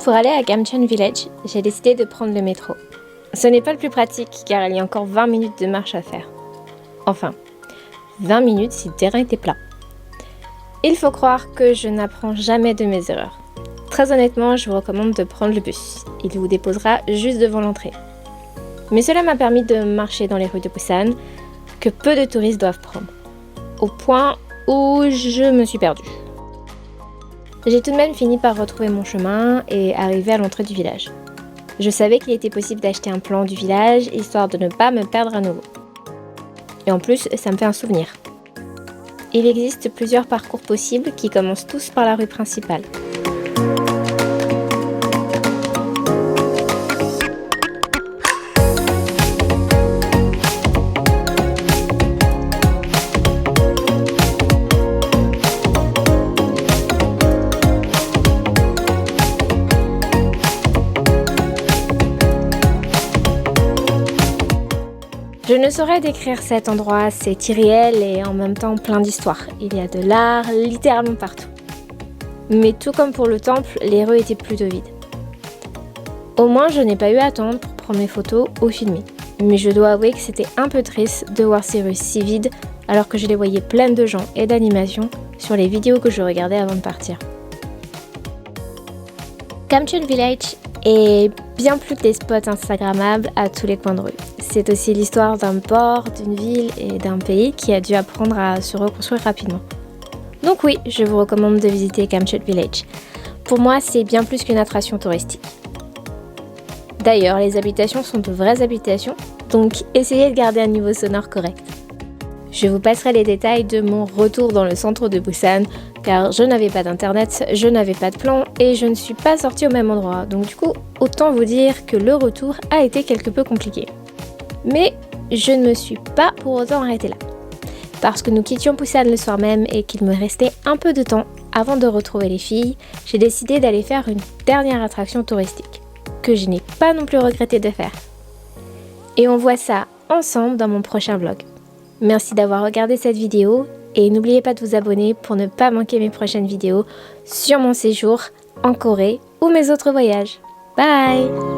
Pour aller à Gamcheon Village, j'ai décidé de prendre le métro. Ce n'est pas le plus pratique car il y a encore 20 minutes de marche à faire. Enfin, 20 minutes si le terrain était plat. Il faut croire que je n'apprends jamais de mes erreurs. Très honnêtement, je vous recommande de prendre le bus. Il vous déposera juste devant l'entrée. Mais cela m'a permis de marcher dans les rues de Busan, que peu de touristes doivent prendre. Au point où je me suis perdue. J'ai tout de même fini par retrouver mon chemin et arriver à l'entrée du village. Je savais qu'il était possible d'acheter un plan du village, histoire de ne pas me perdre à nouveau. Et en plus, ça me fait un souvenir. Il existe plusieurs parcours possibles qui commencent tous par la rue principale. Je ne saurais décrire cet endroit, c'est irréel et en même temps plein d'histoires. Il y a de l'art littéralement partout. Mais tout comme pour le temple, les rues étaient plutôt vides. Au moins, je n'ai pas eu à attendre pour prendre mes photos ou filmer. Mais je dois avouer que c'était un peu triste de voir ces rues si vides alors que je les voyais pleines de gens et d'animations sur les vidéos que je regardais avant de partir. Gamcheon Village est bien plus que des spots instagrammables à tous les coins de rue. C'est aussi l'histoire d'un port, d'une ville et d'un pays qui a dû apprendre à se reconstruire rapidement. Donc oui, je vous recommande de visiter Gamcheon Village. Pour moi, c'est bien plus qu'une attraction touristique. D'ailleurs, les habitations sont de vraies habitations, donc essayez de garder un niveau sonore correct. Je vous passerai les détails de mon retour dans le centre de Busan, car je n'avais pas d'internet, je n'avais pas de plan et je ne suis pas sortie au même endroit. Donc du coup, autant vous dire que le retour a été quelque peu compliqué. Mais je ne me suis pas pour autant arrêtée là. Parce que nous quittions Busan le soir même et qu'il me restait un peu de temps avant de retrouver les filles, j'ai décidé d'aller faire une dernière attraction touristique, que je n'ai pas non plus regretté de faire. Et on voit ça ensemble dans mon prochain vlog. Merci d'avoir regardé cette vidéo et n'oubliez pas de vous abonner pour ne pas manquer mes prochaines vidéos sur mon séjour en Corée ou mes autres voyages. Bye!